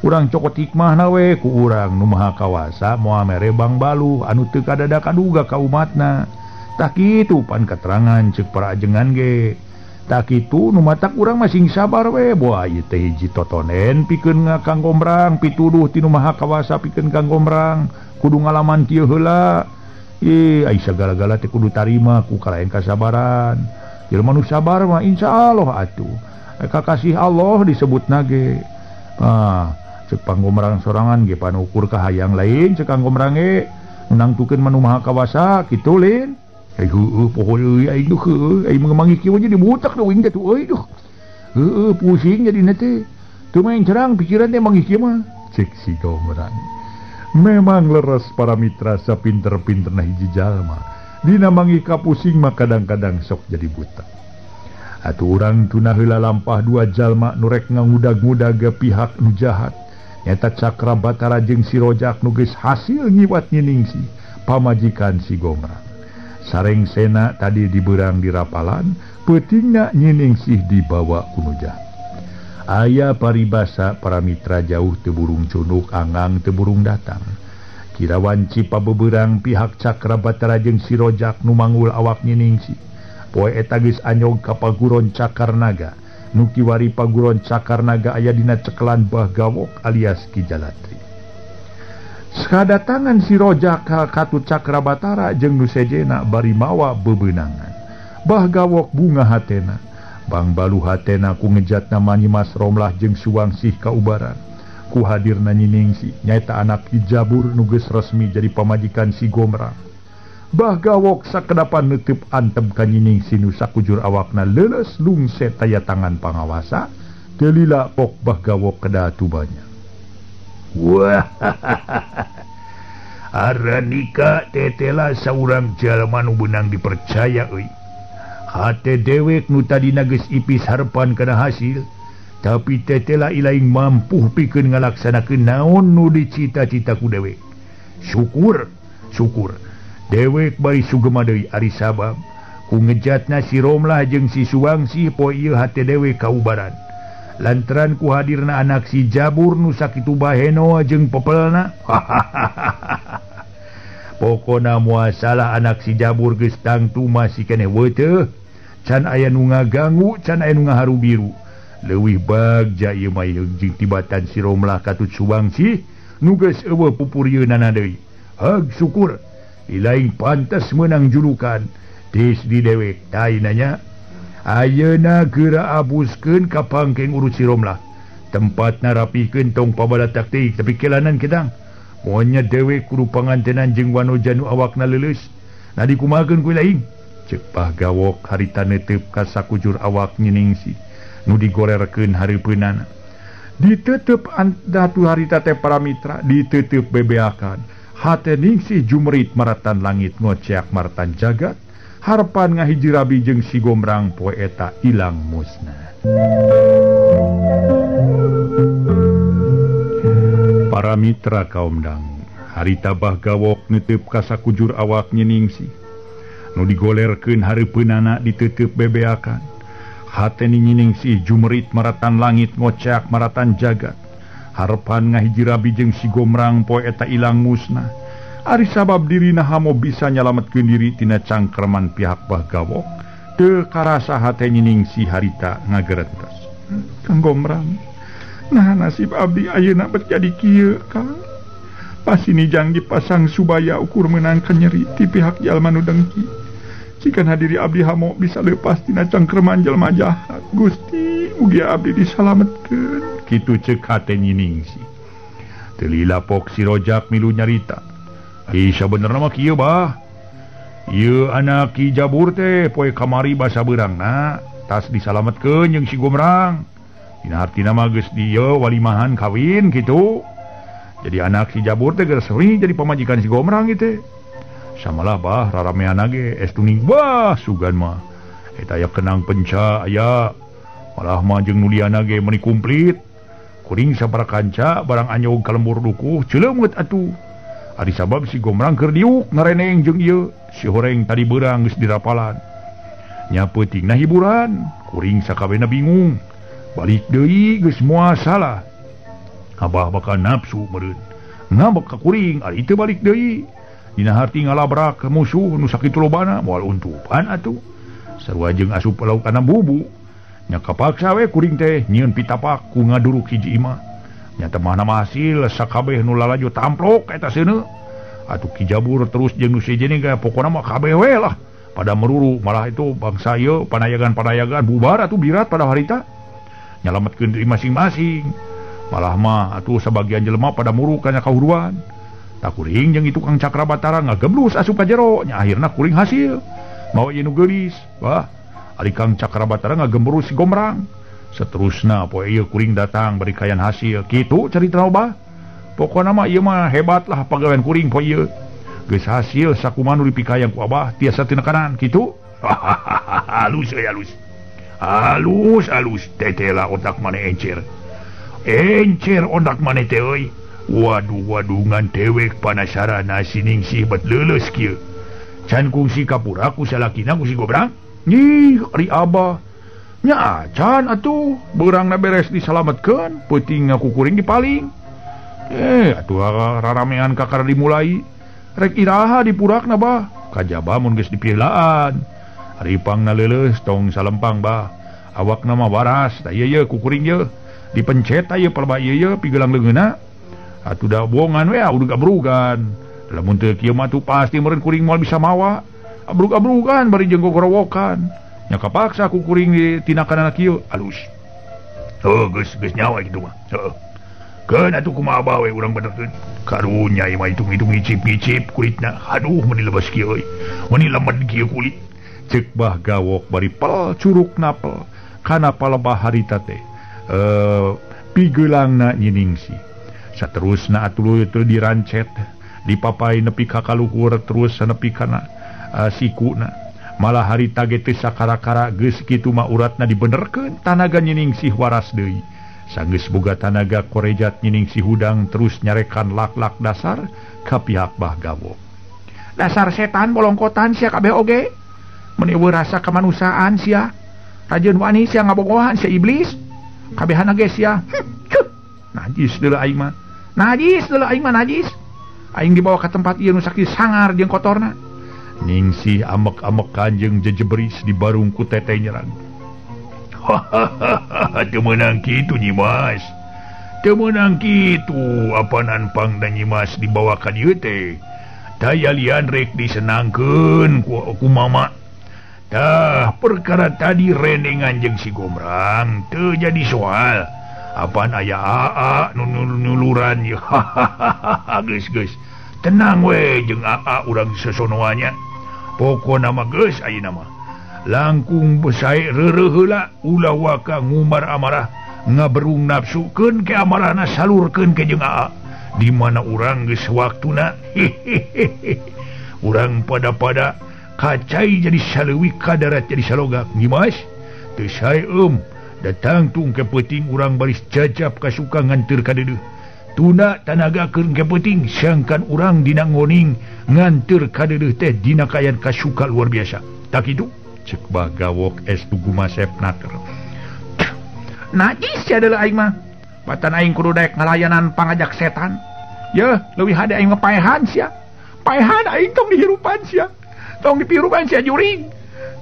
Urang cokot hikmahna we ku urang nu maha kawasa moal mere Bang Balu anu teu kadada kaduga ka umatna. Tah kitu pan katerangan ceuk para ajengan ge. Tah kitu nu matak urang mah sing sabar we, boy ieu teh hiji totonen pikeun Kang Gomrang pituduh ti nu maha kawasa pikeun Kang Gomrang. Kudu ngalaman kieu heula. Ai sagala-gala teh kudu tarima ku kalaen kasabaran. Jelema nu sabar mah insyaallah atuh. Kakasih Allah disebutna ge. Cek Kang Gomrang sorangan ge panukur ka hayang lain cek Kang Gomrang ge nangtukeun manu maha kawasa kitu lain. Heueuh poho euy aing duh heueuh aing mangi kieu jadi butak da uing kitu euy duh. Heueuh pusing jadi teh. Teu main cerang pikiran teh mangi kieu mah cek si Gomrang. Memang leres para mitra sapinter-pinterna hiji jalma. Dina mangi kapusing mah kadang-kadang sok jadi buta. Atuh urang tuna heula lampah dua jalma nu rek ngangudag-ngudag pihak nu jahat. Nyata Cakrabatara jeung si Rojak nu geus hasil nyiwat nyiningsih pamajikan si Gomrang. Sareng sena tadi dibeurang di rapalan, peutingna nyiningsih dibawa ku nu jahat. Aya paribasa para mitra jauh teu burung cunduk anggang teu burung datang. Kirawan cipabebeurang pihak Cakrabatara jeung si Rojak nu manggul awak nyiningsih. Poe eta geus anyog ka paguron Cakarnaga. Nu kiwari paguron Cakarnaga aya dina cekelan Bah Gawok alias Ki Jalatri. Sakadatangan si Rojak ka Katut Cakrabatara jeung nu sejena bari mawa bebeunangan. Bah Gawok bunga hatena. Bang Balu hatena ku ngejatna Manyimas Romlah jeung Suwangsih kaubaran. Ku hadirna nyiningsih nyaeta anak Ki Jabur nu geus resmi jadi pamajikan si Gomrang. Bah Gawok sakedapan neuteup antep ka nyiningsih nu sakujur awakna leuleus lungset aya tangan pangawasa. Teu lila pok Bah Gawok kada tubanya. Wah, aranika tetela saurang jalma nu beunang dipercaya euy. Hate dewek nu tadina geus ipis harepan kana hasil, tapi tetela ilaing mampu pikeun ngalaksanakeun naon nu dicita-cita ku dewek. Syukur. Dewek bari sugema deui ari sabab ku ngejatna si Romlah jeung si Suwangsih poe ieu hate dewek kaubaran. Lantaran ku hadirna anak si Jabur nu sakitu baheno jeung pepelna. Pokona moal salah anak si Jabur geus tangtu masih keneh weuteuh. Can aya nu ngaganggu, can aya nu ngaharu biru. Leuwih bagja ieu mah jeung tibatan si Romlah Katut Suwangsih nu geus eueuh pupurieunana deui. Hag syukur. Ilaing pantas menang julukan tis di dewek tainanya. Ayeuna geura abuskeun ka pangkeng urut si Romlah. Tempatna rapikeun tong pabalatak teuing tapi kelanan kedang. Moalnya dewek kudu pangantenan jeung wanoja nu awakna leuleus. Nadi kumahakeun ku ilaing? Ceuk Bah Gawok harita neuteup ka sakujur awak nyiningsih nu digorerkeun hareupeunana. Diteutup datu harita teh para mitra, diteutup bebeakan. Hate ningsih jumrit maratan langit ngoceak martan jagat. Harpan ngahiji Rabi jeung si Gombrang poe eta ilang musnah. Para mitra kaum dangu, harita Bahgawok neuteup ka sakujur awak Nyiningsih. Nu digolerkeun hareupeunana diteuteub bebeakan. Hateni Nyiningsih jumerit maratan langit ngocak maratan jagat. Harpan ngahiji Rabi jeung si Gombrang poe eta ilang musnah. Ari sabab dirina hamo bisa nyalametkeun diri tina cangkreman pihak Bahgawok. Teu karasa hate Nyiningsih harita ngagerentos. Kang Gombrang, nah nasib abdi ayeuna berjadi kieu Kang. Pasinijang dipasang subaya ukur meunangkeun nyeri ti pihak jalma nu dengki. Jika hadiri abdi hamo bisa leupas tina cangkreman jalma jahat. Gusti, mugi abdi disalametkeun. Kitu ceuk hate Nyiningsih. Teu lila pok si Rojak milu nyarita. Sabenerna mah kieu bah. Ieu anak Ki Jabur teh poe kamari basa beurangna tas disalametkeun jeung si Gombrang. Dina hartina mah geus dieu walimahan kawin kitu. Jadi anak si Jabur teh geus sering jadi pamajikan si Gombrang gitu. Samalah bah rarameana ge estuning bah sugan mah. Eta aya kenang penca aya. Malah mah jeung nuliana ge meuni kumplit. Kuring sabaraha kanca barang anyog ka lembur dukuh ceuleumut atuh. Ari sabab si Gombrang keur diuk ngareneng jeung ieu si horeng tadi beurang geus dirapalan. Nya peutingna hiburan, kuring sakabehna bingung. Balik deui geus moal salah. Abah bakal nafsu meureun. Ngambek ka kuring ari teu balik deui. Dina harti ngalabrak musuh nu sakitu lobana moal untupan atuh. Sarua jeung asup laukana bubu. Nya kapaksa we kuring teh nyieun pitapak ku ngaduruk hiji imah. Nya teu mahna hasil sakabeh nu lalaju tamplok eta seuneu. Atuh Ki Jabur terus jeung nu sejenna ge pokona mah kabeh we lah. Pada meruru malah itu bangsa ieu panayagan-panayagan bubar atuh birat pada harita. Nyalametkeun diri masing-masing. Malah mah atuh sabagian jelema pada muru kana kahuruan. Tak kuring jeung itu Kang Cakrabatara ngageblus asup ka jero nya akhirna kuring hasil. Mawa ieu nu geulis. Wah, ari Kang Cakrabatara ngagembrus si Gombrang. Seterusna poe ieu kuring datang bari kayan hasil. Kitu caritana bah. Pokona mah ieu mah hebat lah pagawean kuring poe ieu. Geus hasil sakumaha nu dipikayang ku Abah tiasa teu nekanan kitu. Halus euy halus. Halus tetela otak maneh encer. Encer otak maneh teh euy. Waduh ngan dewek panasarana si Ningsih bet leuleus kieu. Can kungsi kapura ku salakina ku si Gombrang? Nyih, ari Abah. Nya acan atuh, beurangna beres disalametkeun, peuting ngaku kuring dipaling. Atuh raramean kakara dimulai. Rek iraha dipurakna bah. Kajaba mun geus dipielaan. Ari pangna leuleus tong salempang bah. Awakna mah waras, da ieu ku kuring ieu. Dipencet ieu paleba ieu pigelang leungeunna. Atuh da bohongan we udah abrugan. Lamun teu kieu mah tuh pasti meureun kuring moal bisa mawa. Abrug-abrugan bari jeung gogorowokan. Nya kapaksa ku kuring ditinakanana kieu alus. Geus nyawa kitu mah. Heeh. Keun atuh kumaha bae we urang benerkeun. Karunya ieu mah hitung-hitung ngicip-ngicip kulitna. Aduh mun dilebas kieu euy. Mun dilemed kieu kulit. Ceuk Bahgawok bari pel curug napel kana palebah harita teh. Pigeulangna Nyiningsih. Saterusna atuh teu dirancet, dipapai nepi ka kaluhur terus nepi kana sikuna. Malah harita ge teu sakara-kara geus kitu mah uratna dibenerkeun tanaga Nyiningsih waras deui. Sanggeus boga tanaga korejat Nyiningsih hudang terus nyarekan lak-lak dasar ka pihak Bahgawok. Dasar setan bolongkotan sia kabeh oge. Mun eueuh rasa kemanusiaan sia. Rajeun wani sia ngabogohan sia iblis. Kabehana ge sia. Najis deuleu aing mah. Najis. Aing dibawa ke tempat ieu nu sakit sangar jeung kotorna. Ningsih amek-amekan jeung jejebris di barung ku teteh nyerang. Teu meunang kitu Nyimas. Teu meunang kitu apanan pangda Nyimas dibawa ka dieu teh. Daya lian rek disenangkeun ku mama. Tah perkara tadi renengan jeung si Gombrang teu jadi soal. Apaan aya AA nuluran ya. Geus tenang we jeung AA urang sesonoanya. Pokona mah geus ayeuna mah langkung besae reureuh heula ulah waka ngumbar amarah ngaberung nafsukeun ke amarahna salurkeun ke jeung AA. Di mana urang geus waktuna. Urang pada kacai jadi salewi kadarat jadi salogak ngimas teu sae datang tung ke peting urang baris jajab kasuka nganteur ka deudeuh tuna tanagakeun ke peting sangkan urang dina ngoning nganteur ka deudeuh teh dina kayan kasuka luar biasa tak kitu cek Bagawok estu gumasep naker najis ya deuleuh aing mah batan aing kudu daek ngalayanan pangajak setan ya leuwih hade aing paehan sia paehan aing tong dihirupan sia tong dipirupan sia juring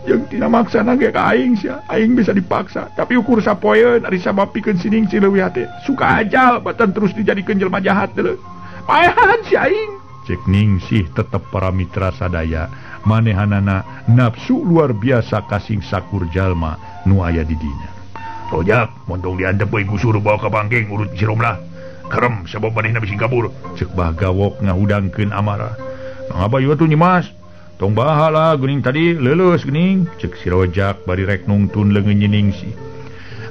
jeung tina maksana ge ka aing sia aing bisa dipaksa tapi ukur sapoeun ari sabab pikeun sining si leuwih hate suka aja batan terus dijadikeun jelema jahat deuleu paehan si aing cek Ningsih tetep para mitra sadaya manehanana nafsu luar biasa kasing sakur jalma nu aya di dinya rojak montong diantep we gusur bawa ka bangkeng urut Jiromlah kerem sabab manehna bisi kabur cek Bagawok ngahudangkeun amarah ngapa ieu tuh nyimas tong bahala geuning tadi leuleus geuning cek si Rojak bari rek nungtun leungeun Ningsih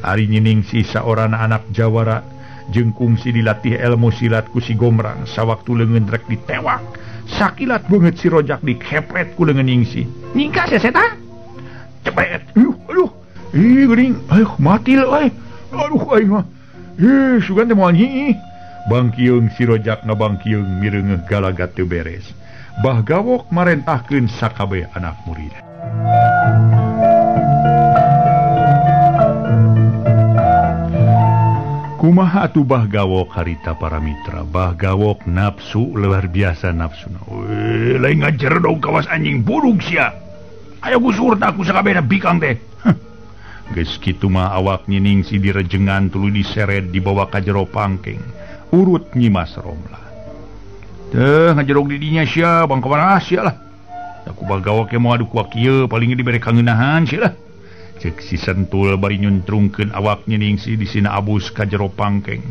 ari Ningsih saorana anak jawara jeung kungsi dilatih ilmu silat ku si Gomrang sawaktu leungeun rek ditewak sakilat beungeut si Rojak dikepret ku leungeun Ningsih nyingka seta cepet aduh geuning mati euy aduh aing mah sugan teh moal nyi bangkieung si Rojak ngabangkieung mireungeuh galagat teu beres Bagawok marentahkeun sakabeh anak murid. Kumaha atuh Bagawok harita para mitra? Bagawok nafsu luar biasa nafsuna. Lain ngajar dong kawas anjing burung sia. Ayo gusur tak ku sakabehna bikang teh. Geus kitu mah awak Ningsih direjengan tuluy diseret dibawa ka jero pangkeng. Urut Nyimas Romlah. Ngajerog di dinya sia bang kamana sia lah aku Bagawok ke mau adu ku kieu paling dibere kangenahan sia lah cek si Sentul bari nyuntrungkeun awaknya Ningsih di sina abus ka jero pangkeng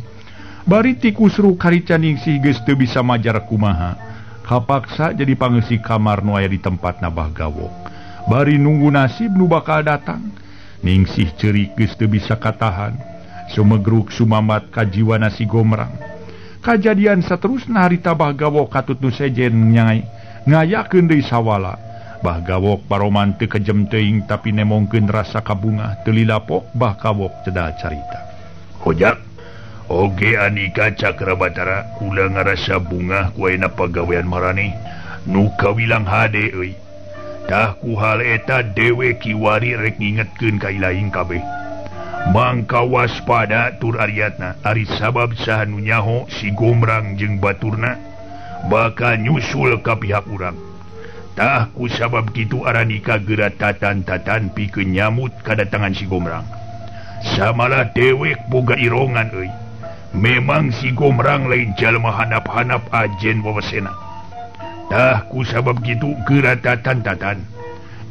bari tikus ru karica Ningsih geus teu bisa majar kumaha kapaksa jadi pangeusih kamar nu aya di tempatna Bagawok bari nunggu nasib nu bakal datang Ningsih ceurik geus teu bisa katahan sumegruk sumamat ka jiwana si Gomrang kajadian saterusna harita Bagawok katut nu sejen nyai ngayakeun deui sawala Bagawok paroman teu kejem teuing tapi nemongkeun rasa kabungah teu lilapok Bagawok cedah carita Hojak oge Anika Cakrabatara ulah ngarasa bungah ku ayeuna pagawean maraneh nu kawilang hade euy tah ku hal eta dewe kiwari rek ngingetkeun ka ilaing kabeh mangka waspada tur ariatna ari sabab saha nu nyaho si Gomrang jeung baturna bakal nyusul ka pihak urang tah ku sabab kitu Aranika geura tatan-tatan pikeun nyamut kadatangan si Gomrang samalah dewek boga irongan euy memang si Gomrang lain jalma handap-handap ajen wawasena tah ku sabab kitu geura tatan-tatan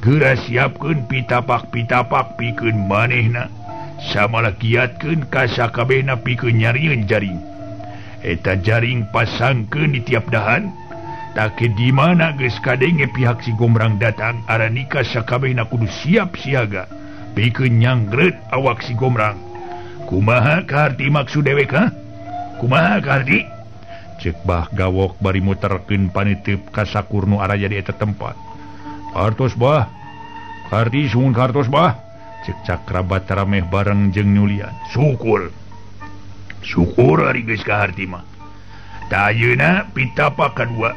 geura siapkeun pitapak-pitapak pikeun manehna samalah giatkeun ka sakabehna pikeun nyarieun jaring eta jaring pasangkeun di tiap dahan tak di mana geus kadenge pihak si Gomrang datang Aranika sakabehna kudu siap siaga pikeun nyangret awak si Gomrang kumaha kaharti maksud dewek ha kumaha kaharti cek Bagawok bari muterkeun paniteup ka sakurnu araja di eta tempat kartos bah kaharti sumun kartos bah cek Cakrabatara meh bareng jeung nyulian syukur ari geus kaharti mah ta ayeuna pitapak kadua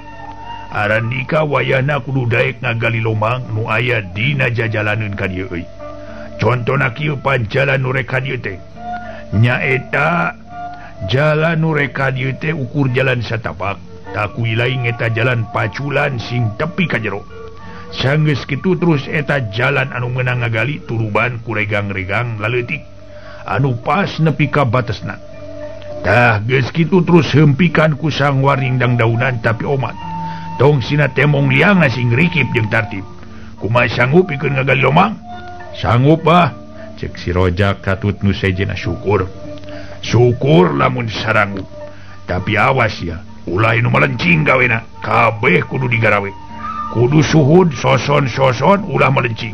Aranika wayahna kudu daek ngagali lomang nu aya dina jajalaneun ka dieu euy contona kieu panjalan nu rek ka dieu teh nyaeta jalan nu rek ka dieu teh ukur jalan satapak tak kuilaing eta jalan paculan sing tepi ka jero sanggeus kitu terus eta jalan anu meunang ngagali turuban ku regang-regang laleutik anu pas nepi ka batesna tah geus kitu terus hempikan ku sang waring dangdaunan tapi omat tong sina temong liang sing rikip jeung tartib kumaha sanggup pikeun ngagali lomang sanggup bah cek si Rojak katut nu sejena syukur lamun saranggup tapi awas ya ulah nu malencing gawena kabeh kudu digarawe kudu suhud soson ulah melencing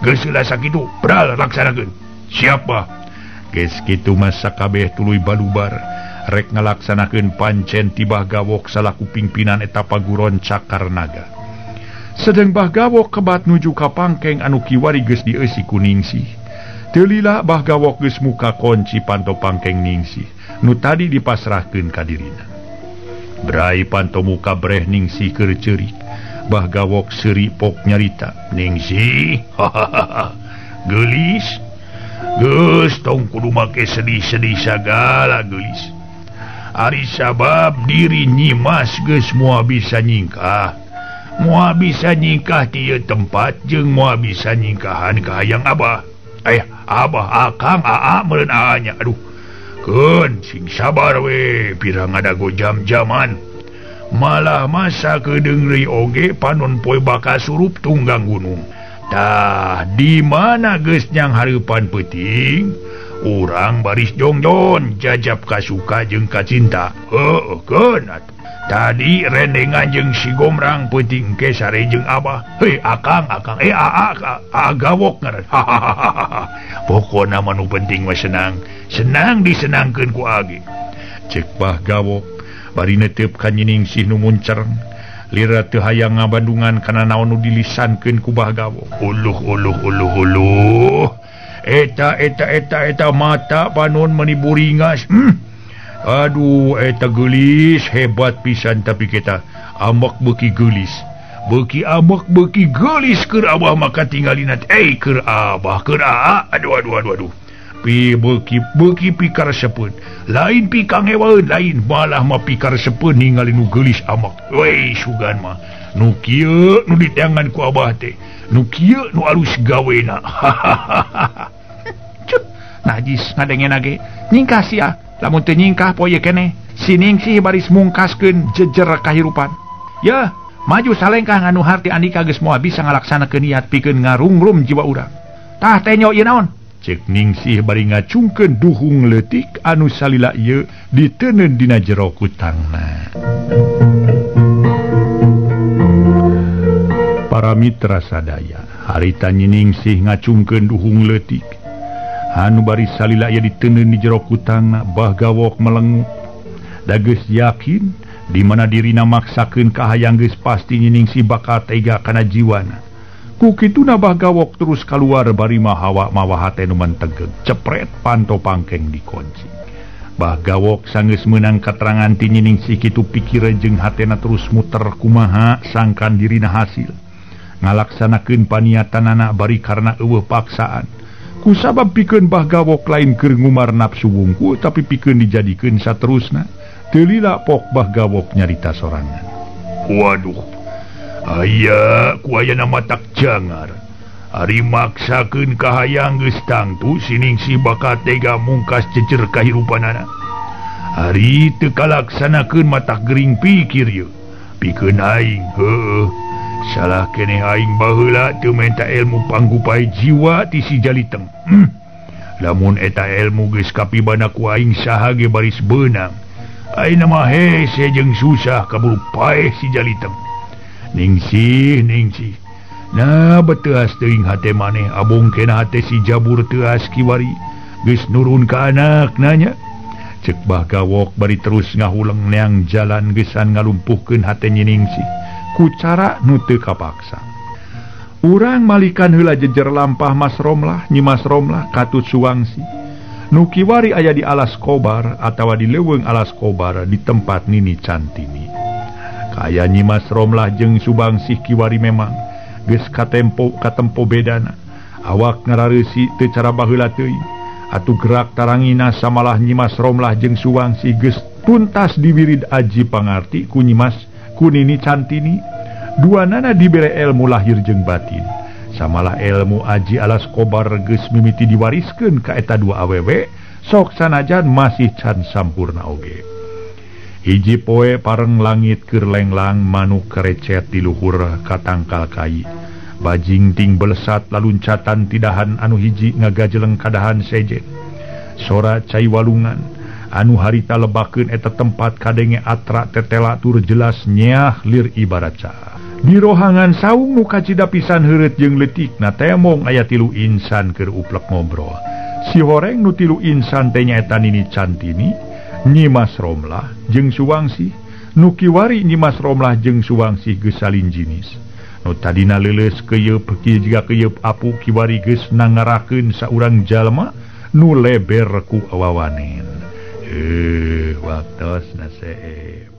geus heula sakitu bral laksanakeun siap bah geus kitu mah sakabeh tuluy balubar rek ngalaksanakeun pancen ti Bagawok salaku pimpinan eta paguron Cakarnaga sedang Bahgawok kebat nuju ka pangkeng anu kiwari geus dieusi ku Ningsih. Teu lila Bahgawok geus muka kunci panto pangkeng Ningsih nu tadi dipasrahkeun ka dirina. Brai panto muka breh Ningsih keur ceurik. Bahgawok seuri pok nyarita, "Ningsih, geulis. Geus tong kudu make sedih-sedih sagala geulis. Ari sabab diri Nyimas geus moal bisa nyingkah. Moal bisa nyingkah ti ieu tempat jeung moal bisa nyingkahan ka hayang Abah. Abah akang aa meureun aanya. Aduh. Keun sing sabar we, pirang adago jam-jaman. Malah masa kedeung deui oge panon poe bakal surup tunggang gunung. Tah di mana geus nyang hareupan peuting, urang baris jongjon jajab kasuka jeung kacinta. Heuh keun atuh. Tadi rendengan jeung si Gomrang peuting ke sare jeung Abah. Hei akang aa Gawok ngaran. Pokona manu penting mah senang disenangkeun ku age. Cek Bahgawok bari netep ka Ningsih nu muncer. Lira teu hayang ngabandungan kana naon nu dilisankeun ku Bahgawok. Uluh. Eta mata panon meuni buringas. Aduh, eta geulis hebat pisan tapi kita amak beuki geulis. Beuki amak beuki geulis keur Abah maka tinggalina. Keur Abah, keur aa. Aduh. Pi beuki pikar sepeun. Lain pi kangewaeun lain, malah mah pikar sepeun ningali nu geulis amak. Wei sugan mah. Nu kieu nu diteangan ku Abah teh. Nu kieu nu alus gawena. Cut, najis ngadengen age. Nyingkah sia. Lamun teu nyingkah poe keneh, si Ningsih baris mungkaskeun jejer kahirupan. Ya, maju salengkah nganu harti andika geus moal bisa ngalaksanakeun niat pikeun ngarungrum jiwa urang. Tah teh nyo ieu naon? Cek Ningsih bari ngacungkeun duhung leutik anu salila ieu diteuneun dina jero kutangna. Para mitra sadaya, harita Nyi Ningsih ngacungkeun duhung leutik anu bari salila ieu diteuneun di jero kutangna. Bahgawok melengup da geus yakin di mana dirina maksakeun kahayang geus pasti Nyi Ningsih bakal tega kana jiwana. Ku kituna Bahgawok terus kaluar bari mahawa mawa hate nu mentegeg. Cepret panto pangkeng dikunci. Bahgawok sanggeus meunang katerangan ti Nyi Ningsih kitu pikiran jeung hatena terus muter kumaha sangkan dirina hasil ngalaksanakeun paniatanana bari karena eueuh paksaan. Kusabab pikeun Bahgawok lain keur ngumar nafsu wungkul tapi pikeun dijadikeun saterusna. Teu lila pok Bahgawok nyarita sorangan. Waduh, ku aya nama tak jangar. Ari maksakeun kahayang geus tangtu si Ningsih bakal tega mungkas cecer kahirupanana. Ari teu kalaksanakeun mata gering pikir ieu. Pikeun aing, heueuh. Salah keneh aing baheula teu menta ilmu panggupai jiwa ti si Jaliteng. Lamun eta ilmu geus kapibana ku aing saha ge baris beunang. Ayeuna mah hese jeung susah kaburu paeh si Jaliteng. Ningsih. Nah beteuas teuing hate maneh abongkeun hate si Jabur teuas kiwari geus nurun ka anakna nya. Cek Bahgawok bari terus ngahuleng neang jalan geusan ngalumpuhkeun hate Nyi Ningsih ku cara nu teu kapaksa. Urang malikan heula jejer lampah Mas Romlah, Nyi Mas Romlah katut Suwangsi. Nu kiwari aya di Alas Kobar atawa di leuweung Alas Kobar di tempat Nini Cantini. Kaya Nyi Mas Romlah jeung Subangsih kiwari memang geus katempo bedana. Awak ngarareusi teu cara baheula teuing. Atuh gerak tarangina samalah Nyi Mas Romlah jeung Suwangsi geus tuntas diwirid aji pangarti ku Nini Cantini. Duanana dibere ilmu lahir jeung batin. Samalah ilmu aji Alas Kobar geus mimiti diwariskeun ka eta dua awewe, sok sanajan masih can sampurna oge. Hiji poe pareng langit keur lenglang manuk kerecet di luhur katangkal kai. Bajing ting belesat laluncatan tidahan anu hiji ngagajeleng kadahan sejen. Sora cai walungan anu harita lebakeun eta tempat kadenge atra tetela tur jelas nyeah lir ibaraca. Di rohangan saung nu kacida pisan heureut jeung leutikna teh mong aya 3 insan keur uplek ngobrol. Si horeng nu 3 insan teh nyaeta Nini Cantini, Nyi Mas Romlah jeung Suwangsi. Nu kiwari Nyi Mas Romlah jeung Suwangsi geus salin jinis. tadina leles keyeup juga keyeup apu kiwarigeus nangarakeun saurang jalma nu leber ku awawanen waktos nasib